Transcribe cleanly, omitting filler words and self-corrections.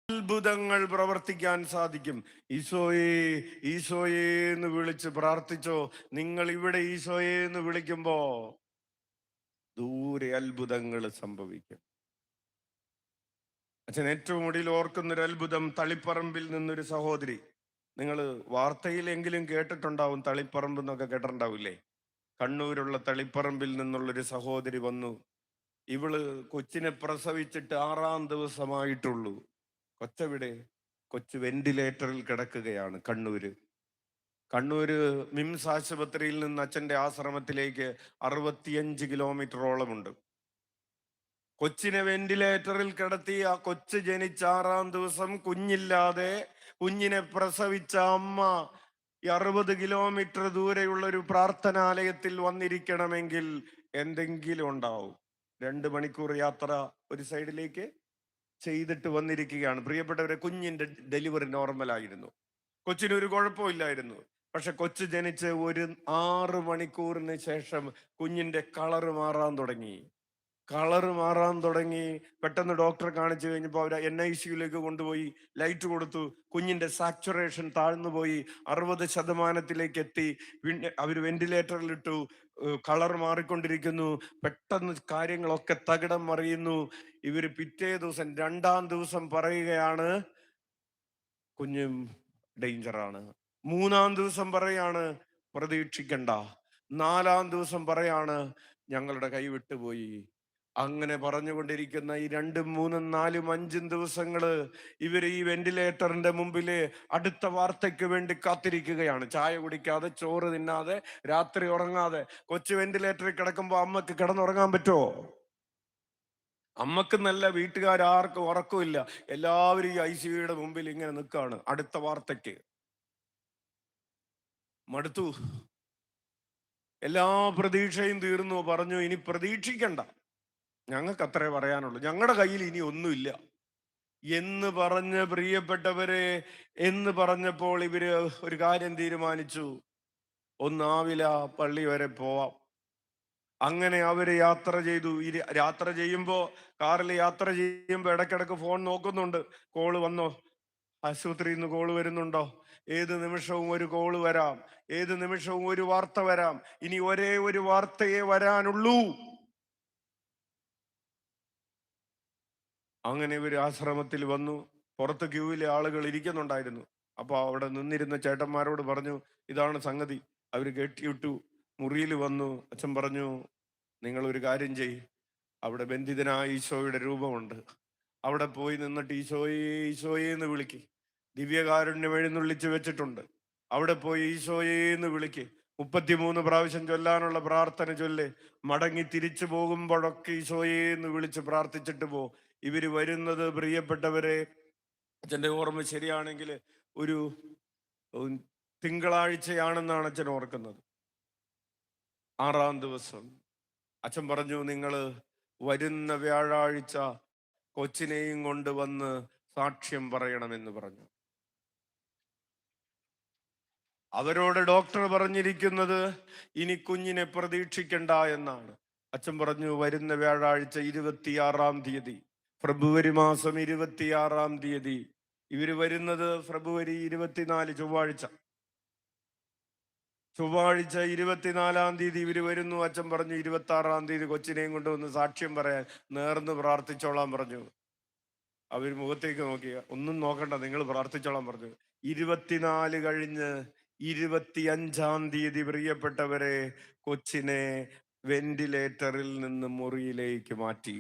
അത്ഭുതങ്ങൾ പ്രവർത്തിക്കാൻ സാധിക്കും. ഈശോയെ ഈശോയെ എന്ന് വിളിച്ച് പ്രാർത്ഥിച്ചോ. നിങ്ങൾ ഇവിടെ ഈശോയെ എന്ന് വിളിക്കുമ്പോ ദൂരെ അത്ഭുതങ്ങൾ സംഭവിക്കും. അച്ഛൻ ഏറ്റവും ഒടുവിൽ ഓർക്കുന്നൊരു അത്ഭുതം, തളിപ്പറമ്പിൽ നിന്നൊരു സഹോദരി. നിങ്ങൾ വാർത്തയിലെങ്കിലും കേട്ടിട്ടുണ്ടാവും, തളിപ്പറമ്പ് എന്നൊക്കെ കേട്ടിട്ടുണ്ടാവില്ലേ? കണ്ണൂരുള്ള തളിപ്പറമ്പിൽ നിന്നുള്ളൊരു സഹോദരി വന്നു. ഇവള് കൊച്ചിനെ പ്രസവിച്ചിട്ട് 6-ാം ദിവസമായിട്ടുള്ളൂ. കൊച്ചവിടെ? കൊച്ചു വെന്റിലേറ്ററിൽ കിടക്കുകയാണ്. കണ്ണൂര് മിംസ് ആശുപത്രിയിൽ നിന്ന് അച്ഛന്റെ ആശ്രമത്തിലേക്ക് 65 കിലോമീറ്ററോളമുണ്ട്. കൊച്ചിനെ വെന്റിലേറ്ററിൽ കിടത്തി ആ കൊച്ച് ജനിച്ച 6-ാം ദിവസം കുഞ്ഞില്ലാതെ കുഞ്ഞിനെ പ്രസവിച്ച അമ്മ ഈ 60 കിലോമീറ്റർ ദൂരെയുള്ള ഒരു പ്രാർത്ഥനാലയത്തിൽ വന്നിരിക്കണമെങ്കിൽ എന്തെങ്കിലും ഉണ്ടാവും. 2 മണിക്കൂർ യാത്ര ഒരു സൈഡിലേക്ക് ചെയ്തിട്ട് വന്നിരിക്കുകയാണ്. പ്രിയപ്പെട്ടവരെ, കുഞ്ഞിന്റെ ഡെലിവറി നോർമലായിരുന്നു. കൊച്ചിനൊരു കുഴപ്പമില്ലായിരുന്നു. പക്ഷെ കൊച്ചു ജനിച്ച് ഒരു 6 മണിക്കൂറിന് ശേഷം കുഞ്ഞിന്റെ കളറ് മാറാൻ തുടങ്ങി. പെട്ടെന്ന് ഡോക്ടറെ കാണിച്ചു കഴിഞ്ഞപ്പോൾ അവർ NICUലേക്ക് കൊണ്ടുപോയി ലൈറ്റ് കൊടുത്തു. കുഞ്ഞിന്റെ സാച്ചുറേഷൻ താഴ്ന്നുപോയി, 60% എത്തി. പിന്നെ അവർ വെന്റിലേറ്ററിലിട്ടു. കളർ മാറിക്കൊണ്ടിരിക്കുന്നു. പെട്ടെന്ന് കാര്യങ്ങളൊക്കെ തകിടം മറിയുന്നു. ഇവര് പിറ്റേ ദിവസം 2-ാം ദിവസം പറയുകയാണ് കുഞ്ഞും ഡേഞ്ചറാണ്. 3-ാം ദിവസം പറയാണ് പ്രതീക്ഷിക്കണ്ട. 4-ാം ദിവസം പറയാണ് ഞങ്ങളുടെ കൈ വിട്ടുപോയി. അങ്ങനെ പറഞ്ഞുകൊണ്ടിരിക്കുന്ന ഈ 2, 3, 4, 5 ദിവസങ്ങള് ഇവര് ഈ വെന്റിലേറ്ററിന്റെ മുമ്പില് അടുത്ത വാർത്തയ്ക്ക് വേണ്ടി കാത്തിരിക്കുകയാണ്. ചായ കുടിക്കാതെ, ചോറ് തിന്നാതെ, രാത്രി ഉറങ്ങാതെ. കൊച്ചു വെന്റിലേറ്ററിൽ കിടക്കുമ്പോ അമ്മക്ക് കിടന്നുറങ്ങാൻ പറ്റുമോ? അമ്മക്ക് നല്ല, വീട്ടുകാർക്കും ഉറക്കമില്ല. എല്ലാവരും ഈ ICUയുടെ മുമ്പിൽ ഇങ്ങനെ നിൽക്കാണ് അടുത്ത വാർത്തയ്ക്ക്. മടുത്തു, എല്ലാ പ്രതീക്ഷയും തീർന്നു. പറഞ്ഞു ഇനി പ്രതീക്ഷിക്കണ്ട, ഞങ്ങൾക്ക് അത്രേ പറയാനുള്ളൂ, ഞങ്ങളുടെ കയ്യിൽ ഇനി ഒന്നുമില്ല എന്ന് പറഞ്ഞ്. പ്രിയപ്പെട്ടവരെ, എന്ന് പറഞ്ഞപ്പോൾ ഇവര് ഒരു കാര്യം തീരുമാനിച്ചു, ഒന്നാവില പള്ളി വരെ പോവാം. അങ്ങനെ അവര് യാത്ര ചെയ്തു. യാത്ര ചെയ്യുമ്പോ, കാറിൽ യാത്ര ചെയ്യുമ്പോ ഇടയ്ക്കിടക്ക് ഫോൺ നോക്കുന്നുണ്ട്. കോള് വന്നോ, ആശുപത്രിയിൽ നിന്ന് കോള് വരുന്നുണ്ടോ? ഏത് നിമിഷവും ഒരു കോള് വരാം, ഏത് നിമിഷവും ഒരു വാർത്ത വരാം. ഇനി ഒരേ ഒരു വാർത്തയെ വരാനുള്ളൂ. അങ്ങനെ ഇവര് ആശ്രമത്തിൽ വന്നു. പുറത്ത് ക്യൂവിലെ ആളുകൾ ഇരിക്കുന്നുണ്ടായിരുന്നു. അപ്പൊ അവിടെ നിന്നിരുന്ന ചേട്ടന്മാരോട് പറഞ്ഞു, ഇതാണ് സംഗതി. അവര് കെട്ടിയിട്ടു. മുറിയിൽ വന്നു. അച്ഛൻ പറഞ്ഞു, നിങ്ങൾ ഒരു കാര്യം ചെയ്യ്, അവിടെ ബന്ധിതനായ ഈശോയുടെ രൂപമുണ്ട്, അവിടെ പോയി നിന്നിട്ട് ഈശോയെ ഈശോയെ എന്ന് വിളിക്ക്. ദിവ്യകാരുണ്യം എഴുന്നള്ളിച്ച് വെച്ചിട്ടുണ്ട്, അവിടെ പോയി ഈശോയെ എന്ന് വിളിക്ക്. 33 പ്രാവശ്യം ചൊല്ലാനുള്ള പ്രാർത്ഥന ചൊല്ല്. മടങ്ങി തിരിച്ചു പോകുമ്പോഴൊക്കെ ഈശോയെ എന്ന് വിളിച്ച് പ്രാർത്ഥിച്ചിട്ട് പോ. ഇവര് വരുന്നത്, പ്രിയപ്പെട്ടവരെ, അച്ഛന്റെ ഓർമ്മ ശരിയാണെങ്കിൽ ഒരു തിങ്കളാഴ്ചയാണെന്നാണ് അച്ഛൻ ഓർക്കുന്നത്. 6-ാം ദിവസം അച്ഛൻ പറഞ്ഞു, നിങ്ങള് വരുന്ന വ്യാഴാഴ്ച കൊച്ചിനെയും കൊണ്ട് വന്ന് സാക്ഷ്യം പറയണമെന്ന് പറഞ്ഞു. അവരോട് ഡോക്ടർ പറഞ്ഞിരിക്കുന്നത് ഇനി കുഞ്ഞിനെ പ്രതീക്ഷിക്കണ്ട എന്നാണ്. അച്ഛൻ പറഞ്ഞു, വരുന്ന വ്യാഴാഴ്ച 26-ാം തീയതി, ഫെബ്രുവരി മാസം 26-ാം തീയതി. ഇവര് വരുന്നത് ഫെബ്രുവരി 24, ചൊവ്വാഴ്ച 24-ാം തീയതി ഇവര് വരുന്നു. അച്ഛൻ പറഞ്ഞു, 26-ാം തീയതി കൊച്ചിനെയും കൊണ്ടുവന്ന് സാക്ഷ്യം പറയാൻ നേർന്ന് പ്രാർത്ഥിച്ചോളാൻ പറഞ്ഞു. അവര് മുഖത്തേക്ക് നോക്കിയ, ഒന്നും നോക്കണ്ട, നിങ്ങൾ പ്രാർത്ഥിച്ചോളാൻ പറഞ്ഞു. 24 കഴിഞ്ഞ് 25-ാം തീയതി, പ്രിയപ്പെട്ടവരെ, കൊച്ചിനെ വെന്റിലേറ്ററിൽ നിന്ന് മുറിയിലേക്ക് മാറ്റി.